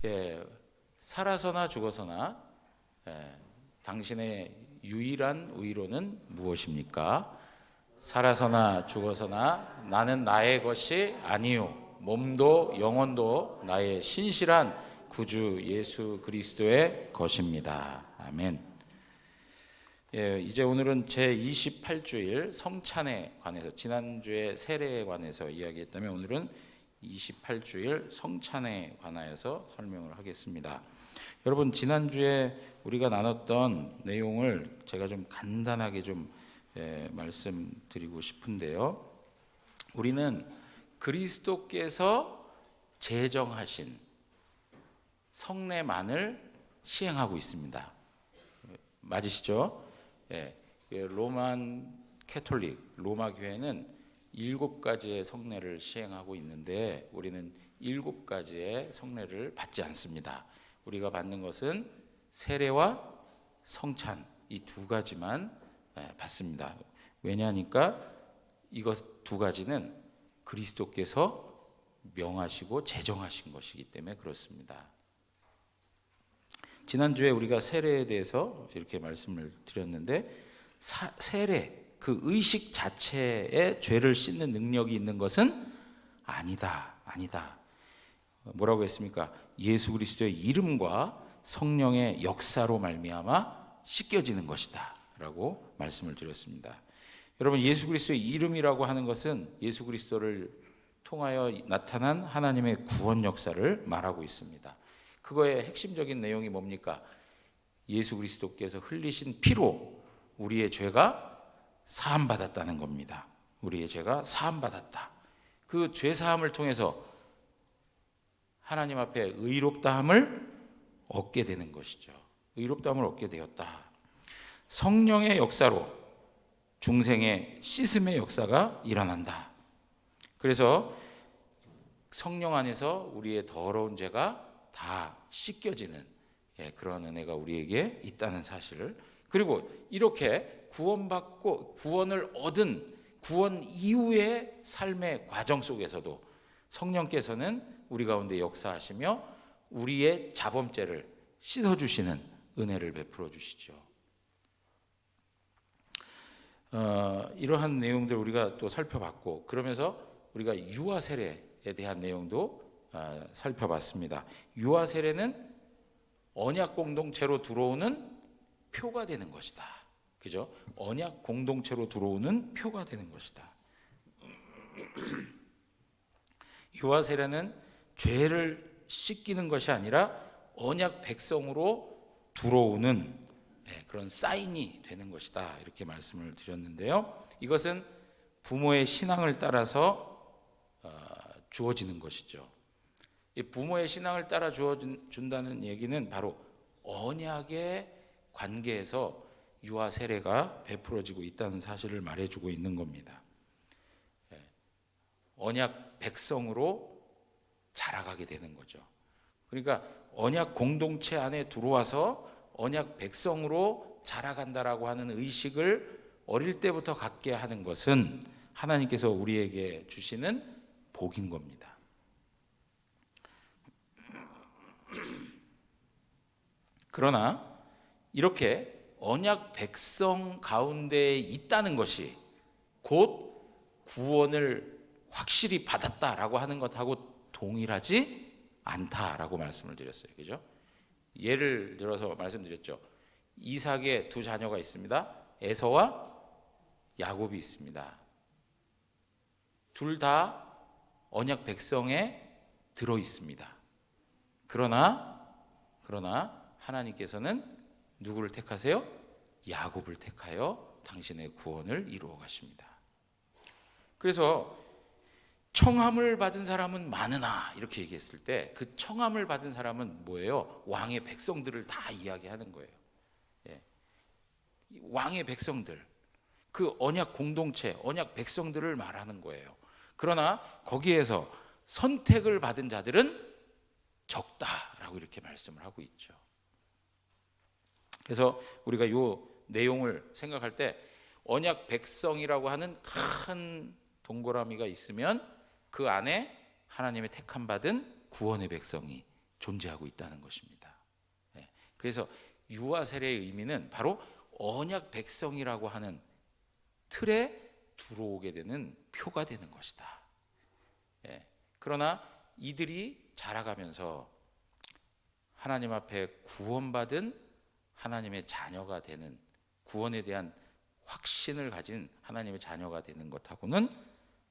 예, 살아서나 죽어서나 당신의 유일한 의로는 무엇입니까? 살아서나 죽어서나 나는 나의 것이 아니요 몸도 영혼도 나의 신실한 구주 예수 그리스도의 것입니다. 아멘. 이제 오늘은 제28주일 성찬에 관해서, 지난주에 세례에 관해서 이야기했다면 오늘은 28주일 성찬에 관하여서 설명을 하겠습니다. 여러분, 지난주에 우리가 나눴던 내용을 제가 좀 간단하게 말씀드리고 싶은데요. 우리는 그리스도께서 제정하신 성례만을 시행하고 있습니다. 맞으시죠? 로만 캐톨릭, 로마 교회는 7가지의 성례를 시행하고 있는데 우리는 7가지의 성례를 받지 않습니다. 우리가 받는 것은 세례와 성찬, 이 2가지만 받습니다. 왜냐하니까 이것 2가지는 그리스도께서 명하시고 제정하신 것이기 때문에 그렇습니다. 지난주에 우리가 세례에 대해서 이렇게 말씀을 드렸는데, 세례, 그 의식 자체에 죄를 씻는 능력이 있는 것은 아니다. 뭐라고 했습니까? 예수 그리스도의 이름과 성령의 역사로 말미암아 씻겨지는 것이다 라고 말씀을 드렸습니다. 여러분, 예수 그리스도의 이름이라고 하는 것은 예수 그리스도를 통하여 나타난 하나님의 구원 역사를 말하고 있습니다. 그거의 핵심적인 내용이 뭡니까? 예수 그리스도께서 흘리신 피로 우리의 죄가 사함받았다는 겁니다. 우리의 죄가 사함받았다. 그 죄사함을 통해서 하나님 앞에 의롭다함을 얻게 되는 것이죠. 의롭다함을 얻게 되었다. 성령의 역사로 중생의 씻음의 역사가 일어난다. 그래서 성령 안에서 우리의 더러운 죄가 다 씻겨지는 그런 은혜가 우리에게 있다는 사실을, 그리고 이렇게 구원받고 구원을 얻은 구원 이후의 삶의 과정 속에서도 성령께서는 우리 가운데 역사하시며 우리의 자범죄를 씻어주시는 은혜를 베풀어 주시죠. 이러한 내용들 우리가 또 살펴봤고, 그러면서 우리가 유아 세례에 대한 내용도 살펴봤습니다. 유아 세례는 언약 공동체로 들어오는 표가 되는 것이다. 그죠? 언약 공동체로 들어오는 표가 되는 것이다. 유아 세례는 죄를 씻기는 것이 아니라 언약 백성으로 들어오는 그런 사인이 되는 것이다. 이렇게 말씀을 드렸는데요. 이것은 부모의 신앙을 따라서 주어지는 것이죠. 이 부모의 신앙을 따라 주어준다는 얘기는 바로 언약의 관계에서 유아 세례가 베풀어지고 있다는 사실을 말해주고 있는 겁니다. 언약 백성으로 자라가게 되는 거죠. 그러니까 언약 공동체 안에 들어와서 언약 백성으로 자라간다라고 하는 의식을 어릴 때부터 갖게 하는 것은 하나님께서 우리에게 주시는 복인 겁니다. 그러나 이렇게 언약 백성 가운데 있다는 것이 곧 구원을 확실히 받았다라고 하는 것하고 동일하지 않다라고 말씀을 드렸어요. 그죠? 예를 들어서 말씀드렸죠. 이삭의 2 자녀가 있습니다. 에서와 야곱이 있습니다. 둘 다 언약 백성에 들어 있습니다. 그러나 하나님께서는 누구를 택하세요? 야곱을 택하여 당신의 구원을 이루어 가십니다. 그래서 청함을 받은 사람은 많으나 이렇게 얘기했을 때 그 청함을 받은 사람은 뭐예요? 왕의 백성들을 다 이야기하는 거예요. 왕의 백성들, 그 언약 공동체, 언약 백성들을 말하는 거예요. 그러나 거기에서 선택을 받은 자들은 적다라고 이렇게 말씀을 하고 있죠. 그래서 우리가 이 내용을 생각할 때 언약 백성이라고 하는 큰 동그라미가 있으면 그 안에 하나님의 택함 받은 구원의 백성이 존재하고 있다는 것입니다. 예. 그래서 유아 세례의 의미는 바로 언약 백성이라고 하는 틀에 들어오게 되는 표가 되는 것이다. 예. 그러나 이들이 자라가면서 하나님 앞에 구원받은 하나님의 자녀가 되는, 구원에 대한 확신을 가진 하나님의 자녀가 되는 것하고는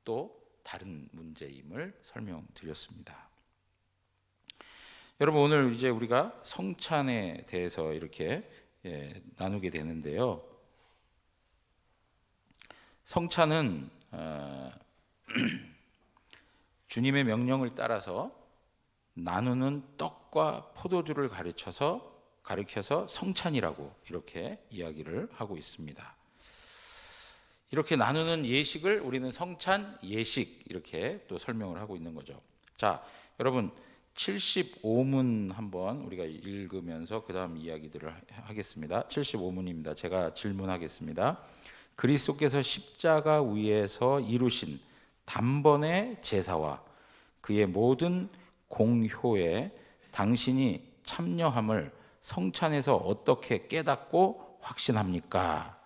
또 다른 문제임을 설명드렸습니다. 여러분, 오늘 이제 우리가 성찬에 대해서 이렇게 나누게 되는데요. 성찬은 주님의 명령을 따라서 나누는 떡과 포도주를 가리켜서 성찬이라고 이렇게 이야기를 하고 있습니다. 이렇게 나누는 예식을 우리는 성찬 예식 이렇게 또 설명을 하고 있는 거죠. 자, 여러분 75문 한번 우리가 읽으면서 그 다음 이야기들을 하겠습니다. 75문입니다. 제가 질문하겠습니다. 그리스도께서 십자가 위에서 이루신 단번의 제사와 그의 모든 공효에 당신이 참여함을 성찬에서 어떻게 깨닫고 확신합니까?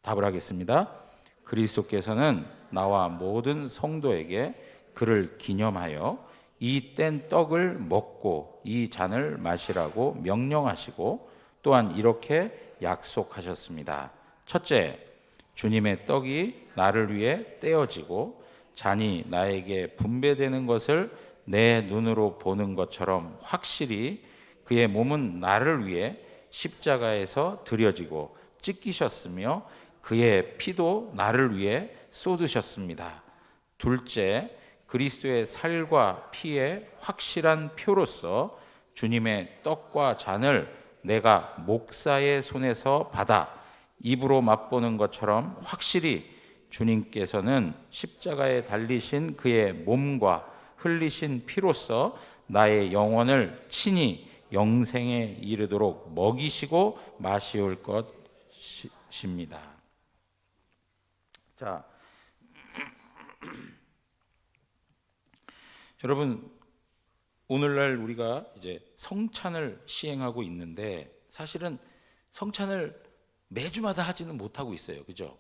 답을 하겠습니다. 그리스도께서는 나와 모든 성도에게 그를 기념하여 이 뗀 떡을 먹고 이 잔을 마시라고 명령하시고 또한 이렇게 약속하셨습니다. 첫째, 주님의 떡이 나를 위해 떼어지고 잔이 나에게 분배되는 것을 내 눈으로 보는 것처럼 확실히 그의 몸은 나를 위해 십자가에서 드려지고 찢기셨으며 그의 피도 나를 위해 쏟으셨습니다. 둘째, 그리스도의 살과 피의 확실한 표로서 주님의 떡과 잔을 내가 목사의 손에서 받아 입으로 맛보는 것처럼 확실히 주님께서는 십자가에 달리신 그의 몸과 흘리신 피로써 나의 영혼을 친히 영생에 이르도록 먹이시고 마시올 것입니다. 자, 여러분, 오늘날 우리가 이제 성찬을 시행하고 있는데 사실은 성찬을 매주마다 하지는 못하고 있어요. 그죠?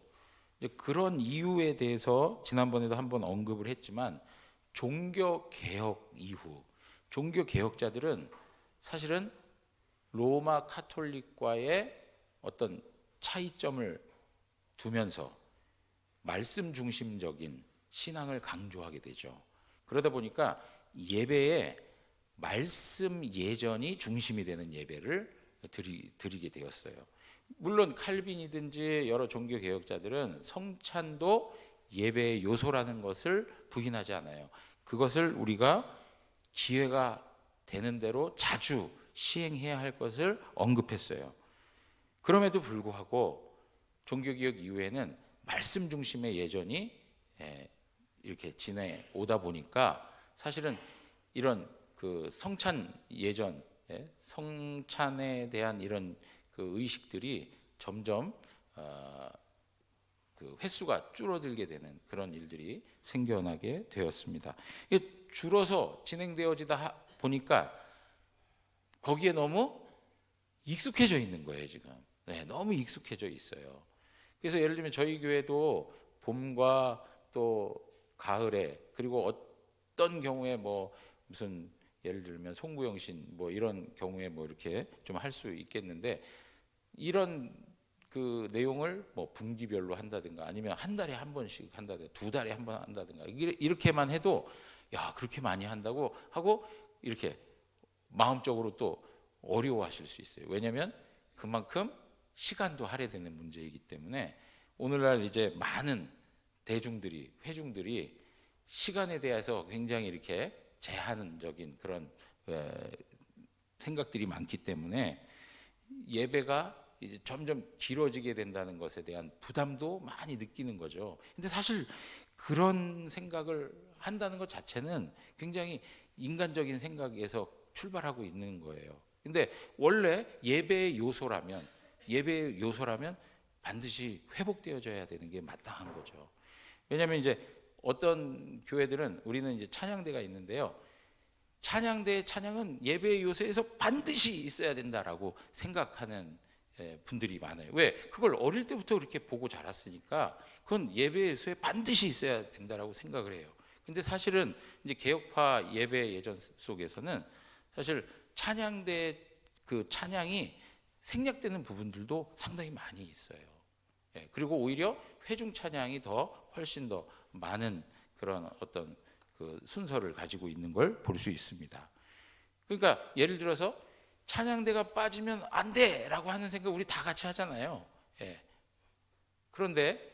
그런 이유에 대해서 지난번에도 한번 언급을 했지만 종교 개혁 이후 종교 개혁자들은 사실은 로마 카톨릭과의 어떤 차이점을 두면서 말씀 중심적인 신앙을 강조하게 되죠. 그러다 보니까 예배에 말씀 예전이 중심이 되는 예배를 드리게 되었어요. 물론 칼빈이든지 여러 종교 개혁자들은 성찬도 예배의 요소라는 것을 부인하지 않아요. 그것을 우리가 기회가 되는 대로 자주 시행해야 할 것을 언급했어요. 그럼에도 불구하고 종교개혁 이후에는 말씀 중심의 예전이 이렇게 지내오다 보니까 사실은 이런 그 성찬 예전, 성찬에 대한 이런 그 의식들이 점점 그 횟수가 줄어들게 되는 그런 일들이 생겨나게 되었습니다. 이게 줄어서 진행되어지다 보니까 거기에 너무 익숙해져 있는 거예요, 지금. 너무 익숙해져 있어요. 그래서 예를 들면 저희 교회도 봄과 또 가을에 그리고 어떤 경우에 뭐 무슨 예를 들면 송구영신 뭐 이런 경우에 뭐 이렇게 좀 할 수 있겠는데 이런 그 내용을 뭐 분기별로 한다든가 아니면 한 달에 한 번씩 한다든가 두 달에 한 번 한다든가 이렇게만 해도 야 그렇게 많이 한다고 하고 이렇게 마음적으로 또 어려워하실 수 있어요. 왜냐하면 그만큼 시간도 할애되는 문제이기 때문에 오늘날 이제 많은 대중들이 회중들이 시간에 대해서 굉장히 이렇게 제한적인 그런 생각들이 많기 때문에 예배가 이제 점점 길어지게 된다는 것에 대한 부담도 많이 느끼는 거죠. 근데 사실 그런 생각을 한다는 것 자체는 굉장히 인간적인 생각에서 출발하고 있는 거예요. 근데 원래 예배의 요소라면 반드시 회복되어져야 되는 게 마땅한 거죠. 왜냐하면 이제 어떤 교회들은 우리는 이제 찬양대가 있는데요. 찬양대의 찬양은 예배의 요소에서 반드시 있어야 된다라고 생각하는 분들이 많아요. 왜? 그걸 어릴 때부터 그렇게 보고 자랐으니까 그건 예배의 요소에 반드시 있어야 된다라고 생각을 해요. 근데 사실은 이제 개혁파 예배 예전 속에서는 사실 찬양대 그 찬양이 생략되는 부분들도 상당히 많이 있어요. 그리고 오히려 회중 찬양이 더 훨씬 더 많은 그런 어떤 그 순서를 가지고 있는 걸 볼 수 있습니다. 그러니까 예를 들어서 찬양대가 빠지면 안 돼라고 하는 생각 우리 다 같이 하잖아요. 그런데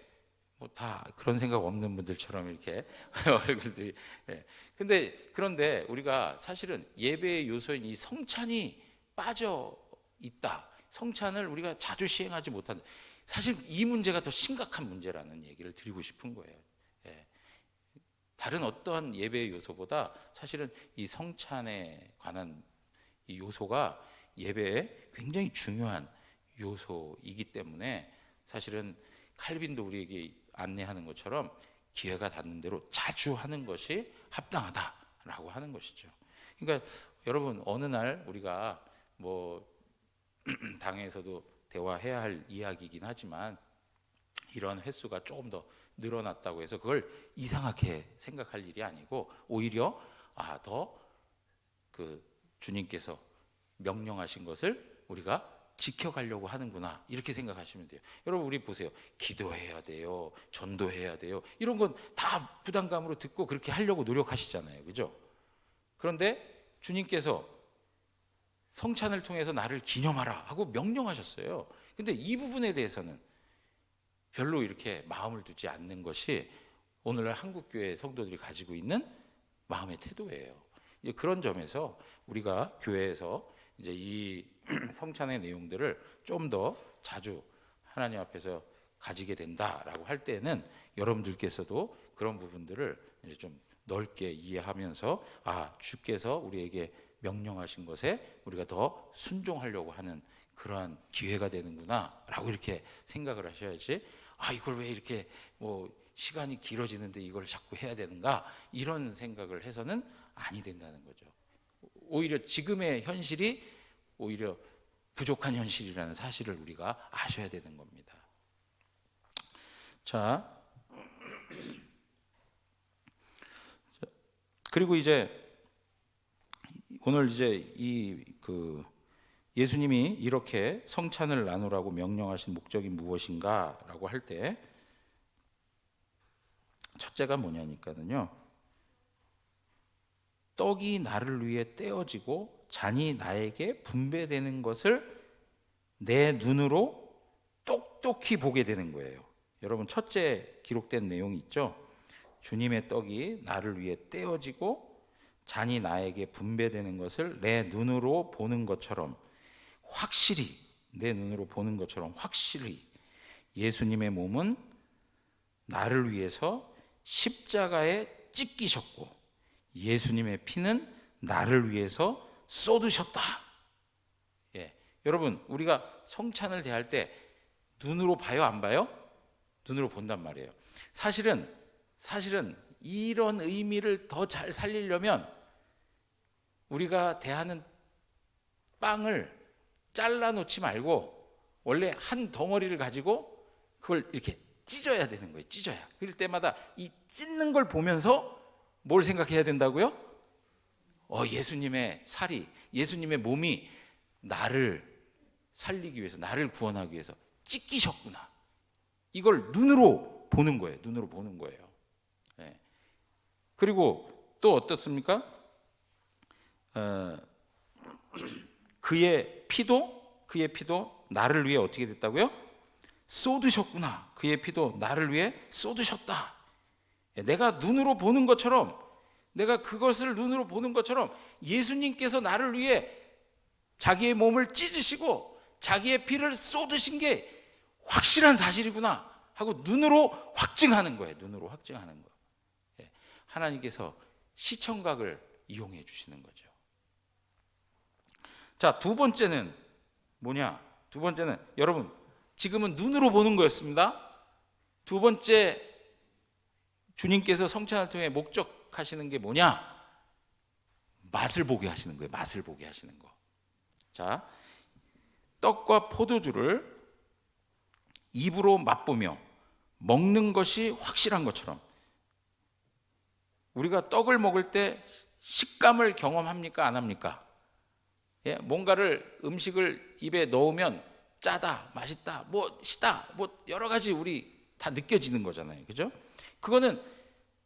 뭐 다 그런 생각 없는 분들처럼 이렇게 얼굴들이. 그런데 우리가 사실은 예배의 요소인 이 성찬이 빠져 있다. 성찬을 우리가 자주 시행하지 못한다. 사실 이 문제가 더 심각한 문제라는 얘기를 드리고 싶은 거예요. 다른 어떠한 예배의 요소보다 사실은 이 성찬에 관한 이 요소가 예배에 굉장히 중요한 요소이기 때문에 사실은 칼빈도 우리에게 안내하는 것처럼 기회가 닿는 대로 자주 하는 것이 합당하다라고 하는 것이죠. 그러니까 여러분 어느 날 우리가 뭐 당에서도 대화해야 할 이야기이긴 하지만 이런 횟수가 조금 더 늘어났다고 해서 그걸 이상하게 생각할 일이 아니고 오히려 더 그 주님께서 명령하신 것을 우리가 지켜가려고 하는구나 이렇게 생각하시면 돼요. 여러분 우리 보세요. 기도해야 돼요. 전도해야 돼요. 이런 건 다 부담감으로 듣고 그렇게 하려고 노력하시잖아요. 그죠? 그런데 주님께서 성찬을 통해서 나를 기념하라 하고 명령하셨어요. 근데 이 부분에 대해서는 별로 이렇게 마음을 두지 않는 것이 오늘날 한국교회 성도들이 가지고 있는 마음의 태도예요. 이제 그런 점에서 우리가 교회에서 이제 이 성찬의 내용들을 좀 더 자주 하나님 앞에서 가지게 된다라고 할 때는 여러분들께서도 그런 부분들을 이제 좀 넓게 이해하면서 주께서 우리에게 명령하신 것에 우리가 더 순종하려고 하는 그러한 기회가 되는구나라고 이렇게 생각을 하셔야지. 이걸 왜 이렇게 뭐 시간이 길어지는데 이걸 자꾸 해야 되는가 이런 생각을 해서는 아니 된다는 거죠. 오히려 지금의 현실이 오히려 부족한 현실이라는 사실을 우리가 아셔야 되는 겁니다. 자, 그리고 이제 오늘 이제 예수님이 이렇게 성찬을 나누라고 명령하신 목적이 무엇인가라고 할 때 첫째가 뭐냐니까는요. 떡이 나를 위해 떼어지고 잔이 나에게 분배되는 것을 내 눈으로 똑똑히 보게 되는 거예요. 여러분 첫째 기록된 내용이 있죠. 주님의 떡이 나를 위해 떼어지고 잔이 나에게 분배되는 것을 내 눈으로 보는 것처럼 확실히 내 눈으로 보는 것처럼 확실히 예수님의 몸은 나를 위해서 십자가에 찢기셨고 예수님의 피는 나를 위해서 쏟으셨다. 여러분 우리가 성찬을 대할 때 눈으로 봐요, 안 봐요? 눈으로 본단 말이에요. 사실은 이런 의미를 더 잘 살리려면 우리가 대하는 빵을 잘라 놓지 말고 원래 한 덩어리를 가지고 그걸 이렇게 찢어야 되는 거예요. 찢어야. 그럴 때마다 이 찢는 걸 보면서 뭘 생각해야 된다고요? 예수님의 살이, 예수님의 몸이 나를 살리기 위해서, 나를 구원하기 위해서 찢기셨구나. 이걸 눈으로 보는 거예요. 눈으로 보는 거예요. 그리고 또 어떻습니까? 그의 피도 나를 위해 어떻게 됐다고요? 쏟으셨구나. 그의 피도 나를 위해 쏟으셨다. 내가 눈으로 보는 것처럼, 내가 그것을 눈으로 보는 것처럼 예수님께서 나를 위해 자기의 몸을 찢으시고 자기의 피를 쏟으신 게 확실한 사실이구나 하고 눈으로 확증하는 거예요. 눈으로 확증하는 거. 하나님께서 시청각을 이용해 주시는 거죠. 자, 두 번째는 뭐냐? 두 번째는 여러분 지금은 눈으로 보는 거였습니다. 두 번째 주님께서 성찬을 통해 목적하시는 게 뭐냐? 맛을 보게 하시는 거예요. 맛을 보게 하시는 거. 자, 떡과 포도주를 입으로 맛보며 먹는 것이 확실한 것처럼 우리가 떡을 먹을 때 식감을 경험합니까? 안 합니까? 예, 뭔가를 음식을 입에 넣으면 짜다, 맛있다, 뭐 시다, 뭐 여러 가지 우리 다 느껴지는 거잖아요. 그죠? 그거는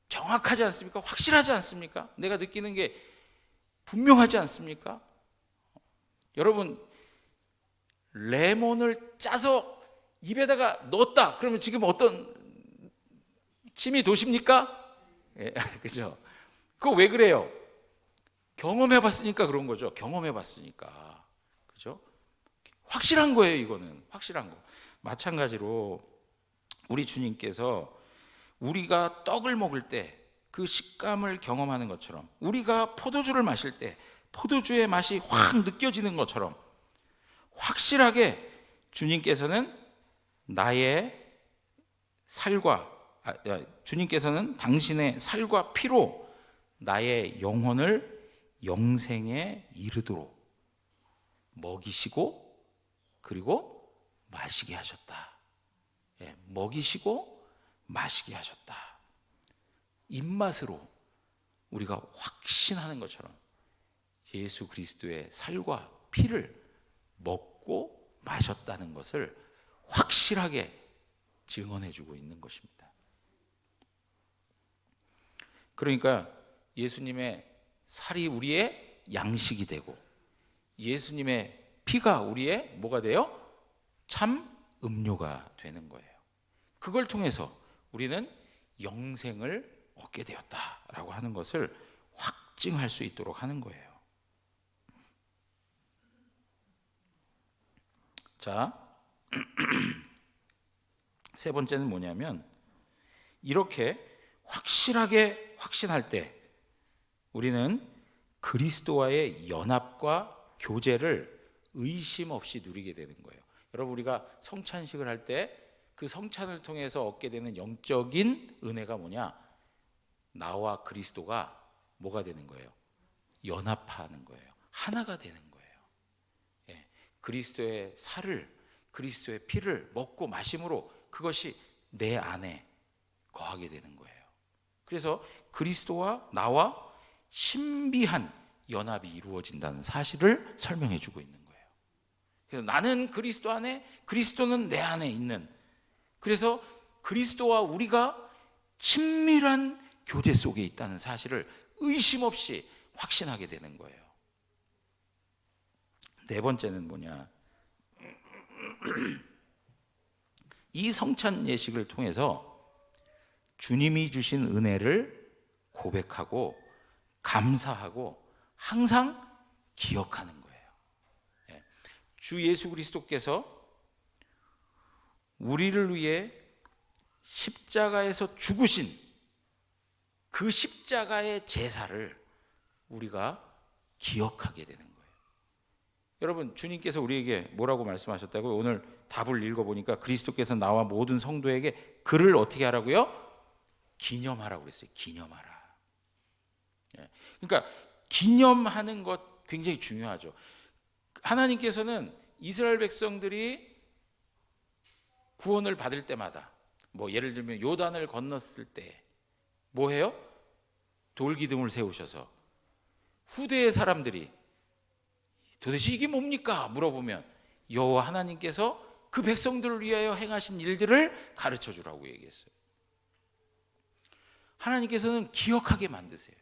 정확하지 않습니까? 확실하지 않습니까? 내가 느끼는 게 분명하지 않습니까? 여러분, 레몬을 짜서 입에다가 넣었다. 그러면 지금 어떤 침이 도십니까? 예, 그죠? 그거 왜 그래요? 경험해 봤으니까 그런 거죠. 경험해 봤으니까. 그죠? 확실한 거예요, 이거는. 확실한 거. 마찬가지로 우리 주님께서 우리가 떡을 먹을 때 그 식감을 경험하는 것처럼, 우리가 포도주를 마실 때 포도주의 맛이 확 느껴지는 것처럼 확실하게 주님께서는 주님께서는 당신의 살과 피로 나의 영혼을 영생에 이르도록 먹이시고 그리고 마시게 하셨다. 예, 먹이시고 마시게 하셨다. 입맛으로 우리가 확신하는 것처럼 예수 그리스도의 살과 피를 먹고 마셨다는 것을 확실하게 증언해 주고 있는 것입니다. 그러니까 예수님의 살이 우리의 양식이 되고 예수님의 피가 우리의 뭐가 돼요? 참 음료가 되는 거예요. 그걸 통해서 우리는 영생을 얻게 되었다라고 하는 것을 확증할 수 있도록 하는 거예요. 자, 세 번째는 뭐냐면 이렇게 확실하게 확신할 때 우리는 그리스도와의 연합과 교제를 의심 없이 누리게 되는 거예요. 여러분, 우리가 성찬식을 할 때 그 성찬을 통해서 얻게 되는 영적인 은혜가 뭐냐? 나와 그리스도가 뭐가 되는 거예요? 연합하는 거예요. 하나가 되는 거예요. 예, 그리스도의 살을, 그리스도의 피를 먹고 마심으로 그것이 내 안에 거하게 되는 거예요. 그래서 그리스도와 나와 신비한 연합이 이루어진다는 사실을 설명해 주고 있는 거예요. 그래서 나는 그리스도 안에, 그리스도는 내 안에 있는, 그래서 그리스도와 우리가 친밀한 교제 속에 있다는 사실을 의심 없이 확신하게 되는 거예요. 네 번째는 뭐냐? 이 성찬 예식을 통해서 주님이 주신 은혜를 고백하고 감사하고 항상 기억하는 거예요. 주 예수 그리스도께서 우리를 위해 십자가에서 죽으신 그 십자가의 제사를 우리가 기억하게 되는 거예요. 여러분, 주님께서 우리에게 뭐라고 말씀하셨다고요? 오늘 답을 읽어보니까 그리스도께서 나와 모든 성도에게 그를 어떻게 하라고요? 기념하라고 그랬어요. 기념하라. 그러니까 기념하는 것 굉장히 중요하죠. 하나님께서는 이스라엘 백성들이 구원을 받을 때마다, 뭐 예를 들면 요단을 건넜을 때 뭐 해요? 돌기둥을 세우셔서 후대의 사람들이 도대체 이게 뭡니까? 물어보면 여호와 하나님께서 그 백성들을 위하여 행하신 일들을 가르쳐 주라고 얘기했어요. 하나님께서는 기억하게 만드세요.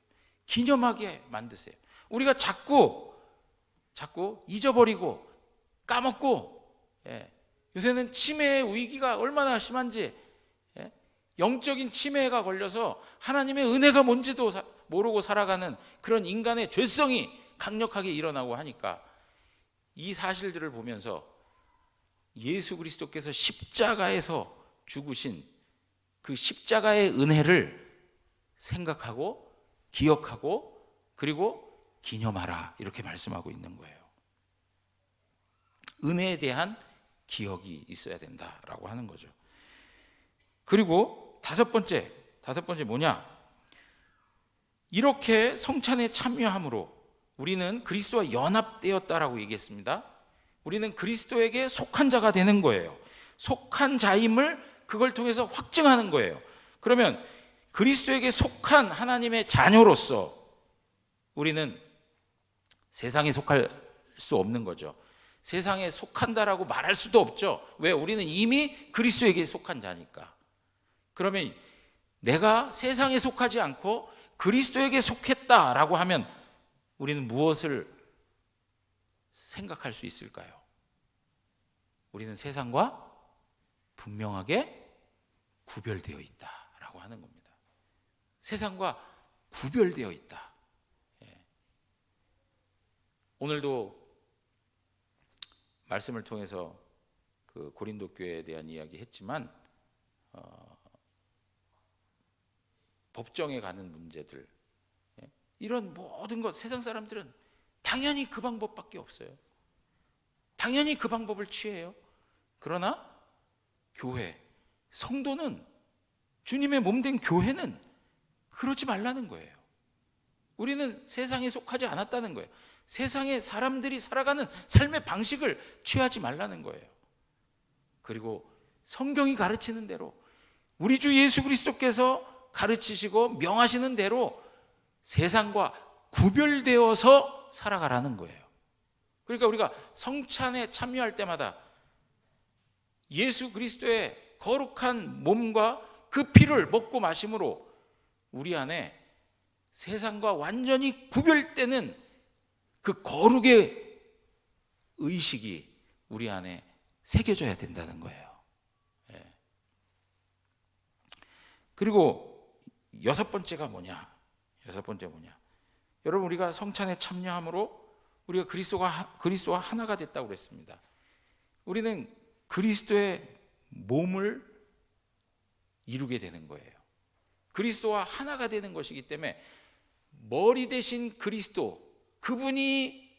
기념하게 만드세요. 우리가 자꾸 잊어버리고 까먹고, 요새는 치매의 위기가 얼마나 심한지, 영적인 치매가 걸려서 하나님의 은혜가 뭔지도 모르고 살아가는 그런 인간의 죄성이 강력하게 일어나고 하니까 이 사실들을 보면서 예수 그리스도께서 십자가에서 죽으신 그 십자가의 은혜를 생각하고 기억하고 그리고 기념하라, 이렇게 말씀하고 있는 거예요. 은혜에 대한 기억이 있어야 된다라고 하는 거죠. 그리고 다섯 번째 뭐냐? 이렇게 성찬에 참여함으로 우리는 그리스도와 연합되었다라고 얘기했습니다. 우리는 그리스도에게 속한 자가 되는 거예요. 속한 자임을 그걸 통해서 확증하는 거예요. 그러면 그리스도에게 속한 하나님의 자녀로서 우리는 세상에 속할 수 없는 거죠. 세상에 속한다라고 말할 수도 없죠. 왜? 우리는 이미 그리스도에게 속한 자니까. 그러면 내가 세상에 속하지 않고 그리스도에게 속했다라고 하면 우리는 무엇을 생각할 수 있을까요? 우리는 세상과 분명하게 구별되어 있다라고 하는 겁니다. 세상과 구별되어 있다. 오늘도 말씀을 통해서 그 고린도 교회에 대한 이야기 했지만 법정에 가는 문제들, 이런 모든 것, 세상 사람들은 당연히 그 방법밖에 없어요. 당연히 그 방법을 취해요. 그러나 교회, 성도는, 주님의 몸된 교회는 그러지 말라는 거예요. 우리는 세상에 속하지 않았다는 거예요. 세상에 사람들이 살아가는 삶의 방식을 취하지 말라는 거예요. 그리고 성경이 가르치는 대로, 우리 주 예수 그리스도께서 가르치시고 명하시는 대로 세상과 구별되어서 살아가라는 거예요. 그러니까 우리가 성찬에 참여할 때마다 예수 그리스도의 거룩한 몸과 그 피를 먹고 마심으로 우리 안에 세상과 완전히 구별되는 그 거룩의 의식이 우리 안에 새겨져야 된다는 거예요. 그리고 여섯 번째가 뭐냐? 여러분, 우리가 성찬에 참여함으로 우리가 그리스도와 하나가 됐다고 그랬습니다. 우리는 그리스도의 몸을 이루게 되는 거예요. 그리스도와 하나가 되는 것이기 때문에 머리 대신 그리스도, 그분이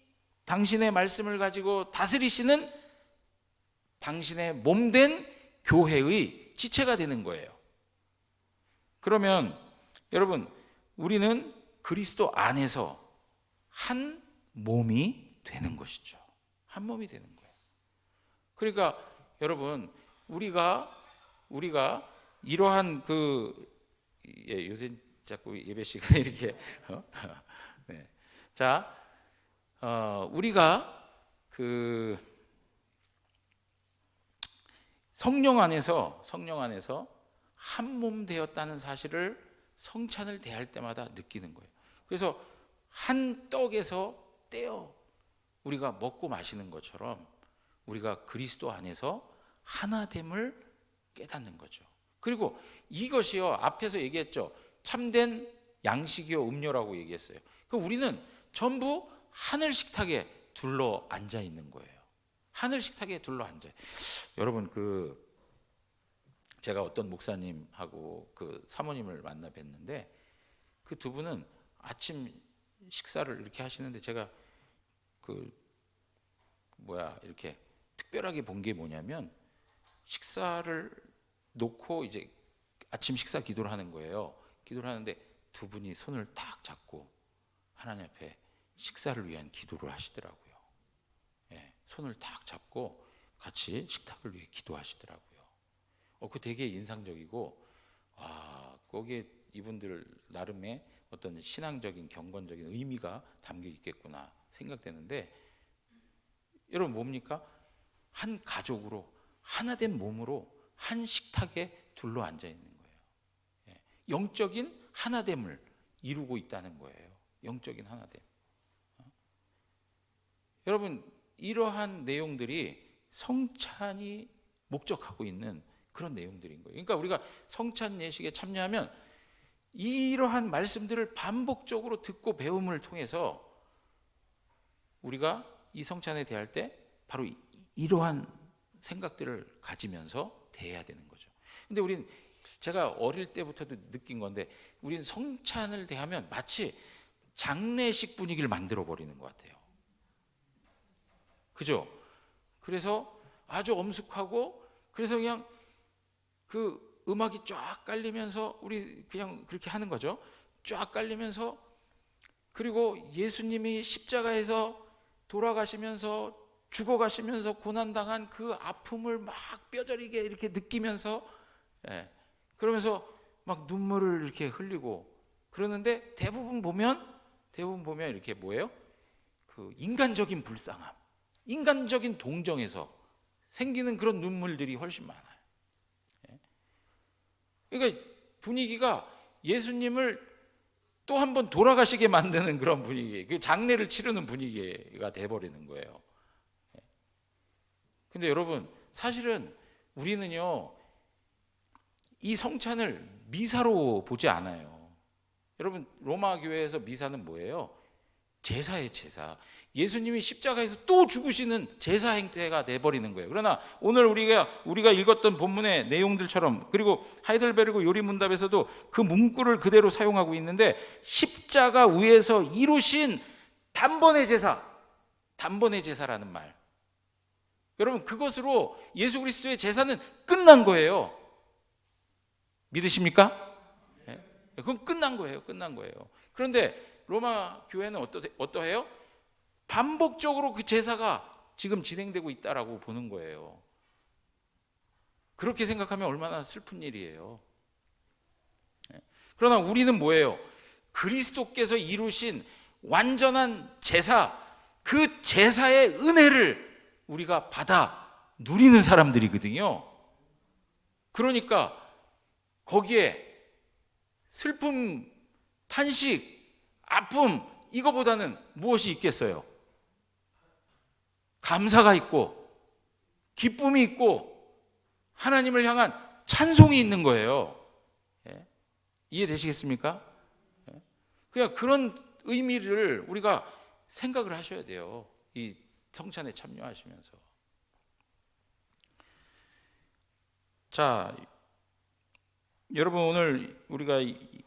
당신의 말씀을 가지고 다스리시는 당신의 몸된 교회의 지체가 되는 거예요. 그러면 여러분, 우리는 그리스도 안에서 한 몸이 되는 것이죠. 한 몸이 되는 거예요. 그러니까 여러분, 우리가 이러한 요새 자꾸 예배 시간에 이렇게 네. 자, 우리가 그 성령 안에서 한 몸 되었다는 사실을 성찬을 대할 때마다 느끼는 거예요. 그래서 한 떡에서 떼어 우리가 먹고 마시는 것처럼 우리가 그리스도 안에서 하나됨을 깨닫는 거죠. 그리고 이것이요, 앞에서 얘기했죠. 참된 양식이요 음료라고 얘기했어요. 그러니까 우리는 전부 하늘 식탁에 둘러 앉아 있는 거예요. 하늘 식탁에 둘러 앉아요. 여러분, 제가 어떤 목사님하고 그 사모님을 만나 뵀는데 그 두 분은 아침 식사를 이렇게 하시는데 제가 이렇게 특별하게 본 게 뭐냐면 식사를 놓고 이제 아침 식사 기도를 하는 거예요. 기도를 하는데 두 분이 손을 딱 잡고 하나님 앞에 식사를 위한 기도를 하시더라고요. 손을 딱 잡고 같이 식탁을 위해 기도하시더라고요. 그 되게 인상적이고, 거기에 이분들 나름의 어떤 신앙적인 경건적인 의미가 담겨 있겠구나 생각되는데, 여러분 뭡니까? 한 가족으로 하나된 몸으로 한 식탁에 둘러 앉아 있는 거예요. 영적인 하나됨을 이루고 있다는 거예요. 영적인 하나됨. 여러분, 이러한 내용들이 성찬이 목적하고 있는 그런 내용들인 거예요. 그러니까 우리가 성찬 예식에 참여하면 이러한 말씀들을 반복적으로 듣고 배움을 통해서 우리가 이 성찬에 대할 때 바로 이러한 생각들을 가지면서 대해야 되는 거죠. 근데 제가 어릴 때부터도 느낀 건데, 우리는 성찬을 대하면 마치 장례식 분위기를 만들어 버리는 것 같아요. 그죠? 그래서 아주 엄숙하고, 그래서 그냥 그 음악이 쫙 깔리면서 우리 그냥 그렇게 하는 거죠. 쫙 깔리면서 그리고 예수님이 십자가에서 돌아가시면서 죽어가시면서 고난당한 그 아픔을 막 뼈저리게 이렇게 느끼면서, 그러면서 막 눈물을 이렇게 흘리고 그러는데 대부분 보면 이렇게 뭐예요? 그 인간적인 불쌍함, 인간적인 동정에서 생기는 그런 눈물들이 훨씬 많아요. 그러니까 분위기가 예수님을 또 한 번 돌아가시게 만드는 그런 분위기, 그 장례를 치르는 분위기가 돼버리는 거예요. 근데 여러분, 사실은 우리는요, 이 성찬을 미사로 보지 않아요. 여러분, 로마 교회에서 미사는 뭐예요? 제사예요, 제사. 예수님이 십자가에서 또 죽으시는 제사 행태가 돼버리는 거예요. 그러나 오늘 우리가 읽었던 본문의 내용들처럼, 그리고 하이델베르그 요리문답에서도 그 문구를 그대로 사용하고 있는데, 십자가 위에서 이루신 단번의 제사라는 말. 여러분, 그것으로 예수 그리스도의 제사는 끝난 거예요. 믿으십니까? 그건 끝난 거예요. 그런데 로마 교회는 어떠해요? 반복적으로 그 제사가 지금 진행되고 있다라고 보는 거예요. 그렇게 생각하면 얼마나 슬픈 일이에요. 그러나 우리는 뭐예요? 그리스도께서 이루신 완전한 제사, 그 제사의 은혜를 우리가 받아 누리는 사람들이거든요. 그러니까 거기에 슬픔, 탄식, 아픔, 이거보다는 무엇이 있겠어요? 감사가 있고 기쁨이 있고 하나님을 향한 찬송이 있는 거예요. 이해되시겠습니까? 그냥 그런 의미를 우리가 생각을 하셔야 돼요. 이 성찬에 참여하시면서. 자, 여러분, 오늘 우리가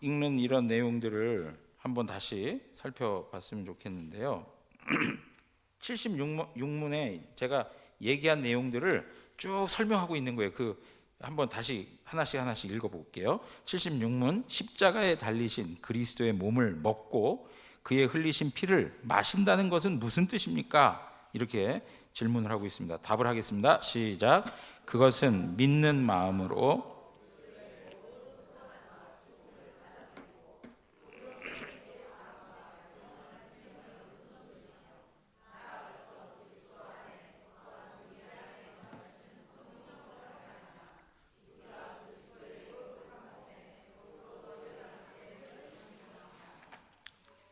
읽는 이런 내용들을 한번 다시 살펴봤으면 좋겠는데요. 76문에 제가 얘기한 내용들을 쭉 설명하고 있는 거예요. 한번 다시 하나씩 읽어볼게요. 76문, 십자가에 달리신 그리스도의 몸을 먹고 그의 흘리신 피를 마신다는 것은 무슨 뜻입니까? 이렇게 질문을 하고 있습니다. 답을 하겠습니다. 시작. 그것은 믿는 마음으로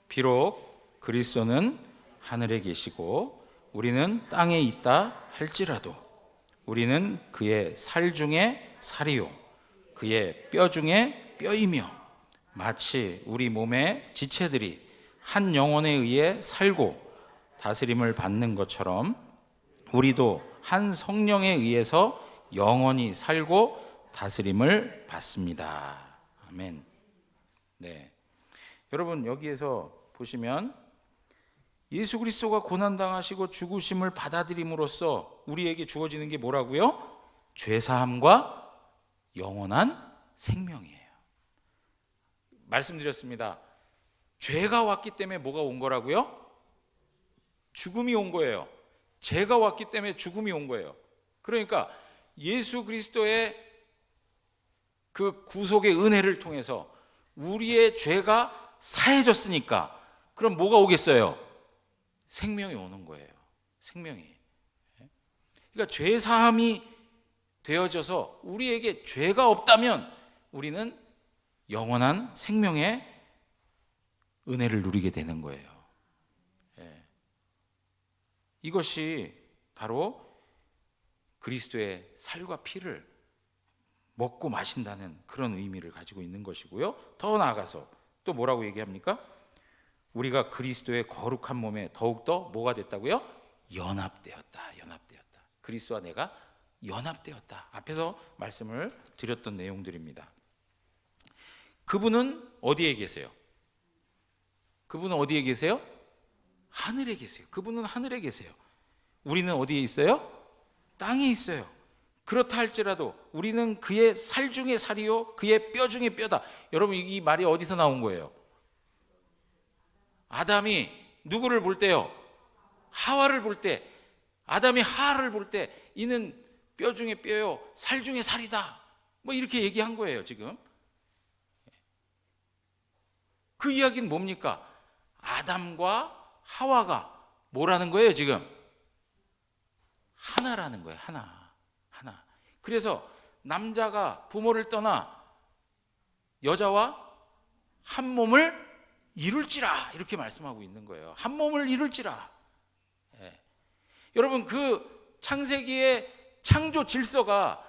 비록 그리스도는 하늘에 계시고 우리는 땅에 있다 할지라도 우리는 그의 살 중에 살이요 그의 뼈 중에 뼈이며 마치 우리 몸의 지체들이 한 영혼에 의해 살고 다스림을 받는 것처럼 우리도 한 성령에 의해서 영원히 살고 다스림을 받습니다. 아멘. 네. 여러분, 여기에서 보시면 예수 그리스도가 고난당하시고 죽으심을 받아들임으로써 우리에게 주어지는 게 뭐라고요? 죄사함과 영원한 생명이에요. 말씀드렸습니다. 죄가 왔기 때문에 뭐가 온 거라고요? 죽음이 온 거예요. 죄가 왔기 때문에 죽음이 온 거예요. 그러니까 예수 그리스도의 그 구속의 은혜를 통해서 우리의 죄가 사해졌으니까 그럼 뭐가 오겠어요? 생명이 오는 거예요. 생명이. 그러니까 죄 사함이 되어져서 우리에게 죄가 없다면 우리는 영원한 생명의 은혜를 누리게 되는 거예요. 이것이 바로 그리스도의 살과 피를 먹고 마신다는 그런 의미를 가지고 있는 것이고요. 더 나아가서 또 뭐라고 얘기합니까? 우리가 그리스도의 거룩한 몸에 더욱더 뭐가 됐다고요? 연합되었다. 그리스도와 내가 연합되었다. 앞에서 말씀을 드렸던 내용들입니다. 그분은 어디에 계세요? 그분은 어디에 계세요? 하늘에 계세요. 그분은 하늘에 계세요. 우리는 어디에 있어요? 땅에 있어요. 그렇다 할지라도 우리는 그의 살 중에 살이요 그의 뼈 중에 뼈다. 여러분, 이 말이 어디서 나온 거예요? 아담이 누구를 볼 때요? 하와를 볼 때, 아담이 하와를 볼 때 이는 뼈 중에 뼈요 살 중에 살이다, 뭐 이렇게 얘기한 거예요. 지금 그 이야기는 뭡니까? 아담과 하와가 뭐라는 거예요? 지금 하나라는 거예요. 하나. 그래서 남자가 부모를 떠나 여자와 한 몸을 이룰지라, 이렇게 말씀하고 있는 거예요. 한 몸을 이룰지라. 예. 여러분, 그 창세기의 창조 질서가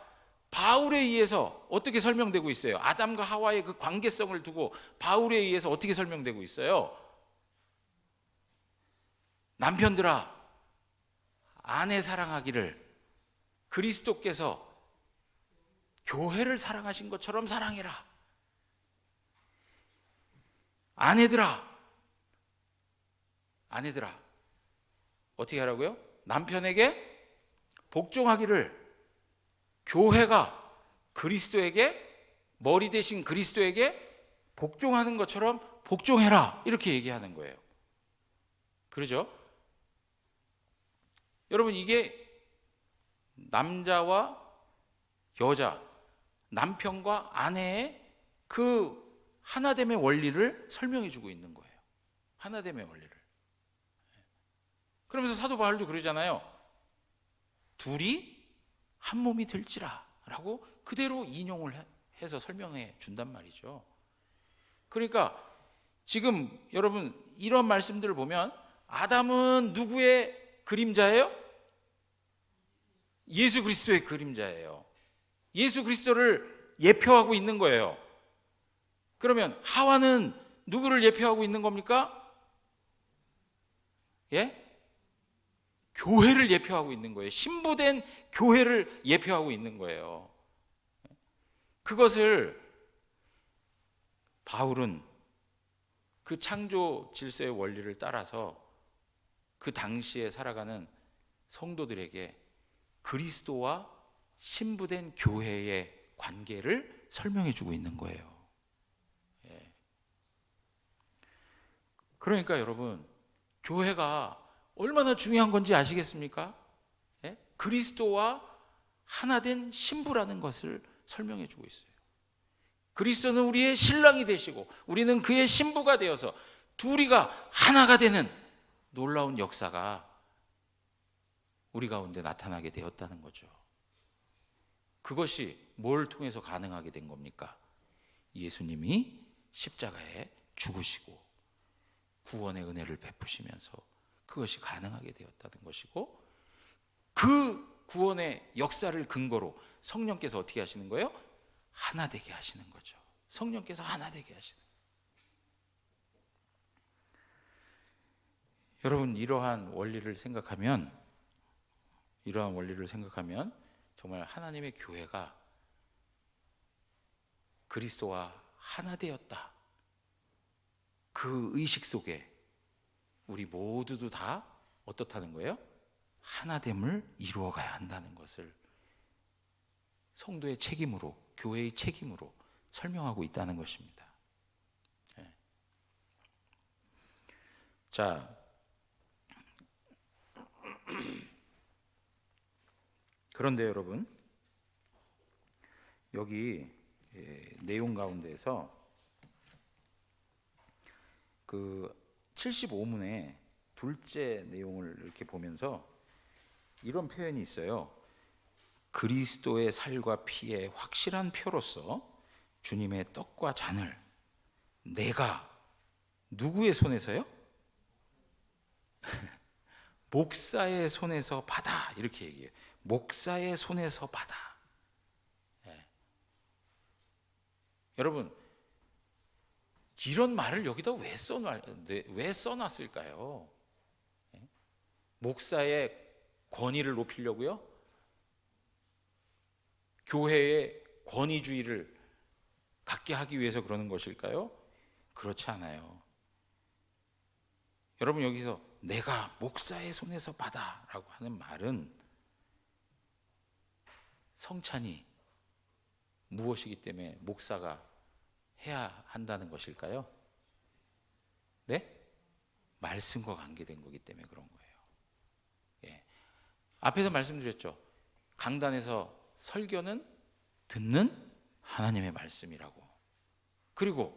바울에 의해서 어떻게 설명되고 있어요? 아담과 하와의 그 관계성을 두고 바울에 의해서 어떻게 설명되고 있어요? 남편들아, 아내 사랑하기를 그리스도께서 교회를 사랑하신 것처럼 사랑해라. 아내들아 어떻게 하라고요? 남편에게 복종하기를 교회가 그리스도에게, 머리 대신 그리스도에게 복종하는 것처럼 복종해라, 이렇게 얘기하는 거예요. 그러죠? 여러분, 이게 남자와 여자, 남편과 아내의 그 하나됨의 원리를 설명해 주고 있는 거예요. 하나됨의 원리를. 그러면서 사도 바울도 그러잖아요. 둘이 한 몸이 될지라 라고 그대로 인용을 해서 설명해 준단 말이죠. 그러니까 지금 여러분 이런 말씀들을 보면 아담은 누구의 그림자예요? 예수 그리스도의 그림자예요. 예수 그리스도를 예표하고 있는 거예요. 그러면 하와는 누구를 예표하고 있는 겁니까? 예? 교회를 예표하고 있는 거예요. 신부된 교회를 예표하고 있는 거예요. 그것을 바울은 그 창조 질서의 원리를 따라서 그 당시에 살아가는 성도들에게 그리스도와 신부된 교회의 관계를 설명해 주고 있는 거예요. 예. 그러니까 여러분, 교회가 얼마나 중요한 건지 아시겠습니까? 예? 그리스도와 하나된 신부라는 것을 설명해 주고 있어요. 그리스도는 우리의 신랑이 되시고 우리는 그의 신부가 되어서 둘이가 하나가 되는 놀라운 역사가 우리 가운데 나타나게 되었다는 거죠. 그것이 뭘 통해서 가능하게 된 겁니까? 예수님이 십자가에 죽으시고 구원의 은혜를 베푸시면서 그것이 가능하게 되었다는 것이고, 그 구원의 역사를 근거로 성령께서 어떻게 하시는 거예요? 하나 되게 하시는 거죠. 성령께서 하나 되게 하시는 거예요. 여러분, 이러한 원리를 생각하면 정말 하나님의 교회가 그리스도와 하나 되었다, 그 의식 속에 우리 모두도 다 어떻다는 거예요? 하나됨을 이루어가야 한다는 것을 성도의 책임으로, 교회의 책임으로 설명하고 있다는 것입니다. 네. 자, 그런데 여러분, 여기 내용 가운데서 그 75문의 둘째 내용을 이렇게 보면서 이런 표현이 있어요. 그리스도의 살과 피의 확실한 표로서 주님의 떡과 잔을 내가 누구의 손에서요? 목사의 손에서 받아, 이렇게 얘기해요. 목사의 손에서 받아. 예. 여러분, 이런 말을 여기다 왜 써놨을까요? 예? 목사의 권위를 높이려고요? 교회의 권위주의를 갖게 하기 위해서 그러는 것일까요? 그렇지 않아요. 여러분, 여기서 내가 목사의 손에서 받아 라고 하는 말은 성찬이 무엇이기 때문에 목사가 해야 한다는 것일까요? 네? 말씀과 관계된 거기 때문에 그런 거예요. 예. 앞에서 말씀드렸죠. 강단에서 설교는 듣는 하나님의 말씀이라고. 그리고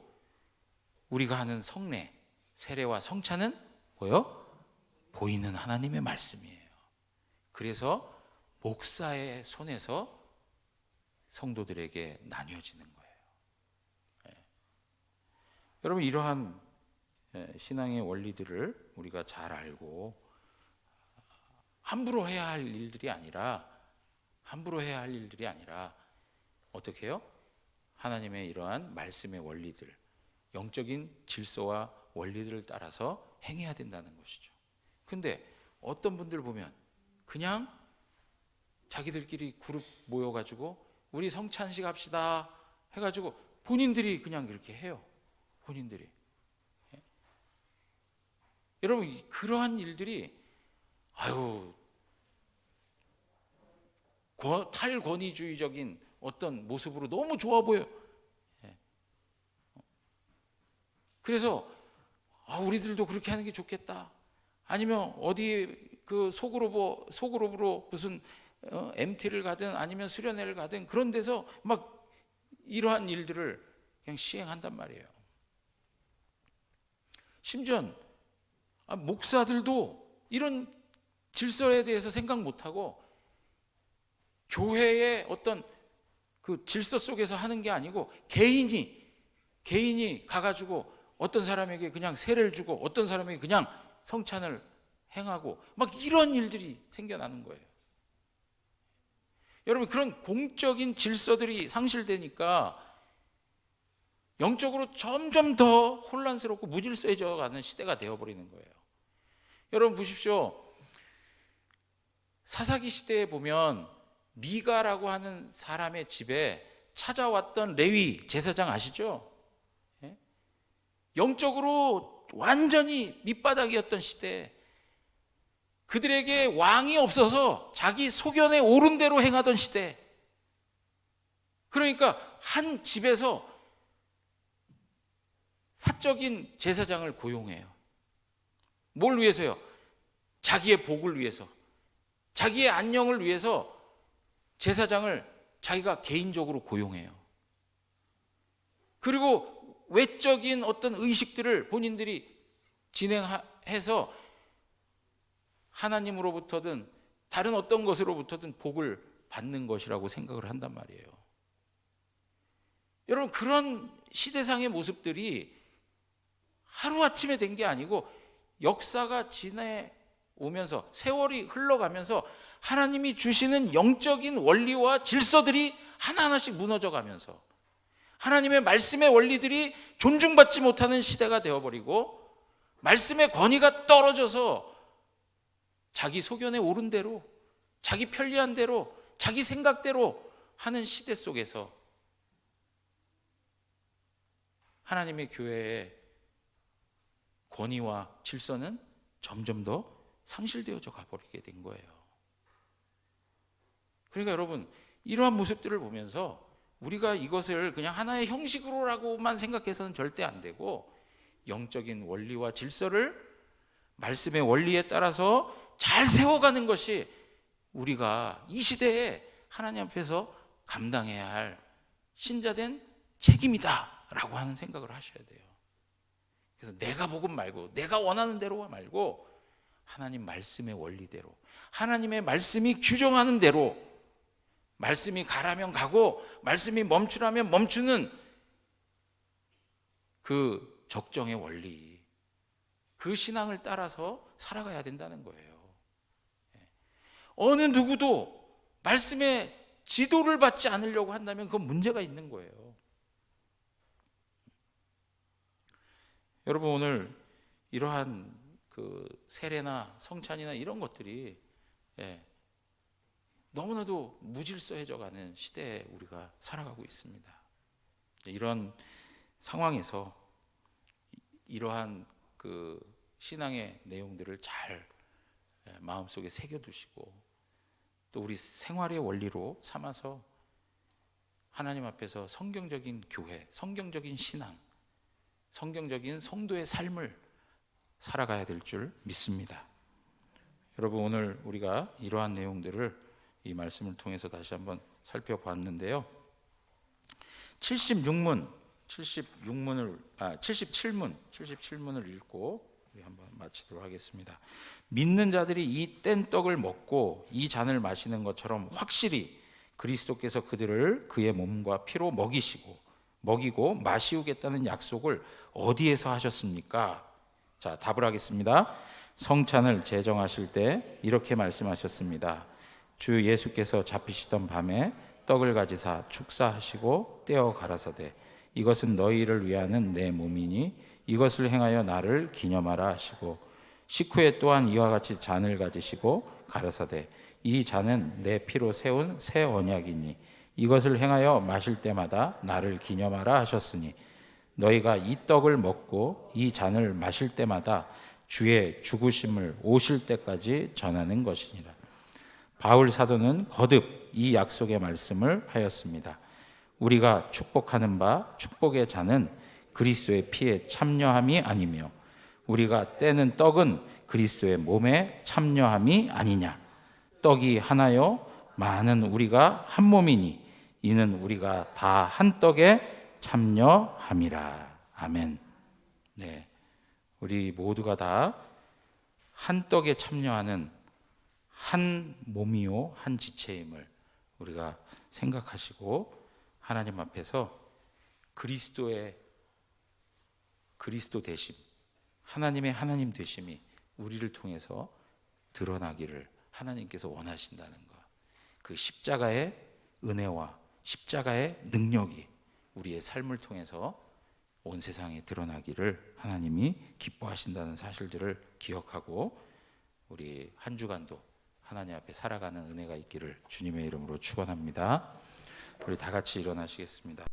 우리가 하는 성례, 세례와 성찬은 뭐요? 보이는 하나님의 말씀이에요. 그래서 목사의 손에서 성도들에게 나뉘어지는 거예요. 예. 여러분, 이러한 신앙의 원리들을 우리가 잘 알고 함부로 해야 할 일들이 아니라 어떻게 해요? 하나님의 이러한 말씀의 원리들, 영적인 질서와 원리들을 따라서 행해야 된다는 것이죠. 근데 어떤 분들 보면 그냥 자기들끼리 그룹 모여가지고 우리 성찬식 합시다 해가지고 본인들이 그냥 이렇게 해요. 본인들이. 예? 여러분, 그러한 일들이 탈권위주의적인 어떤 모습으로 너무 좋아 보여요. 예. 그래서 우리들도 그렇게 하는 게 좋겠다. 아니면 어디 그 소그룹으로 무슨 MT를 가든 아니면 수련회를 가든 그런 데서 막 이러한 일들을 그냥 시행한단 말이에요. 심지어 목사들도 이런 질서에 대해서 생각 못하고 교회의 어떤 그 질서 속에서 하는 게 아니고 개인이 가가지고 어떤 사람에게 그냥 세례를 주고 어떤 사람에게 그냥 성찬을 행하고 막 이런 일들이 생겨나는 거예요. 여러분, 그런 공적인 질서들이 상실되니까 영적으로 점점 더 혼란스럽고 무질서해져 가는 시대가 되어버리는 거예요. 여러분 보십시오. 사사기 시대에 보면 미가라고 하는 사람의 집에 찾아왔던 레위 제사장 아시죠? 예? 영적으로 완전히 밑바닥이었던 시대, 그들에게 왕이 없어서 자기 소견에 오른 대로 행하던 시대. 그러니까 한 집에서 사적인 제사장을 고용해요. 뭘 위해서요? 자기의 복을 위해서, 자기의 안녕을 위해서 제사장을 자기가 개인적으로 고용해요. 그리고 외적인 어떤 의식들을 본인들이 진행해서 하나님으로부터든 다른 어떤 것으로부터든 복을 받는 것이라고 생각을 한단 말이에요. 여러분, 그런 시대상의 모습들이 하루아침에 된 게 아니고 역사가 지내오면서 세월이 흘러가면서 하나님이 주시는 영적인 원리와 질서들이 하나하나씩 무너져 가면서 하나님의 말씀의 원리들이 존중받지 못하는 시대가 되어버리고 말씀의 권위가 떨어져서 자기 소견에 오른 대로, 자기 편리한 대로, 자기 생각대로 하는 시대 속에서 하나님의 교회의 권위와 질서는 점점 더 상실되어져 가버리게 된 거예요. 그러니까 여러분, 이러한 모습들을 보면서 우리가 이것을 그냥 하나의 형식으로라고만 생각해서는 절대 안 되고 영적인 원리와 질서를 말씀의 원리에 따라서 잘 세워가는 것이 우리가 이 시대에 하나님 앞에서 감당해야 할 신자된 책임이다라고 하는 생각을 하셔야 돼요. 그래서 내가 복음 말고 내가 원하는 대로 말고 하나님 말씀의 원리대로, 하나님의 말씀이 규정하는 대로, 말씀이 가라면 가고 말씀이 멈추라면 멈추는 그 적정의 원리, 그 신앙을 따라서 살아가야 된다는 거예요. 어느 누구도 말씀의 지도를 받지 않으려고 한다면 그건 문제가 있는 거예요. 여러분, 오늘 이러한 그 세례나 성찬이나 이런 것들이 너무나도 무질서해져가는 시대에 우리가 살아가고 있습니다. 이런 상황에서 이러한 그 신앙의 내용들을 잘 마음속에 새겨두시고 또 우리 생활의 원리로 삼아서 하나님 앞에서 성경적인 교회, 성경적인 신앙, 성경적인 성도의 삶을 살아가야 될 줄 믿습니다. 여러분, 오늘 우리가 이러한 내용들을 이 말씀을 통해서 다시 한번 살펴봤는데요. 77문을 읽고 우리 한번 마치도록 하겠습니다. 믿는 자들이 이 뗀 떡을 먹고 이 잔을 마시는 것처럼 확실히 그리스도께서 그들을 그의 몸과 피로 먹이고 마시우겠다는 약속을 어디에서 하셨습니까? 자, 답을 하겠습니다. 성찬을 제정하실 때 이렇게 말씀하셨습니다. 주 예수께서 잡히시던 밤에 떡을 가지사 축사하시고 떼어 가라사대 이것은 너희를 위하는 내 몸이니 이것을 행하여 나를 기념하라 하시고 식후에 또한 이와 같이 잔을 가지시고 가라사대 이 잔은 내 피로 세운 새 언약이니 이것을 행하여 마실 때마다 나를 기념하라 하셨으니 너희가 이 떡을 먹고 이 잔을 마실 때마다 주의 죽으심을 오실 때까지 전하는 것이니라. 바울 사도는 거듭 이 약속의 말씀을 하였습니다. 우리가 축복하는 바 축복의 잔은 그리스도의 피에 참여함이 아니며 우리가 떼는 떡은 그리스도의 몸에 참여함이 아니냐. 떡이 하나요 많은 우리가 한 몸이니 이는 우리가 다 한 떡에 참여함이라. 아멘. 네, 우리 모두가 다 한 떡에 참여하는 한 몸이요 한 지체임을 우리가 생각하시고 하나님 앞에서 그리스도 되심, 하나님의 하나님 되심이 우리를 통해서 드러나기를 하나님께서 원하신다는 것. 그 십자가의 은혜와 십자가의 능력이 우리의 삶을 통해서 온 세상에 드러나기를 하나님이 기뻐하신다는 사실들을 기억하고 우리 한 주간도 하나님 앞에 살아가는 은혜가 있기를 주님의 이름으로 축원합니다. 우리 다 같이 일어나시겠습니다.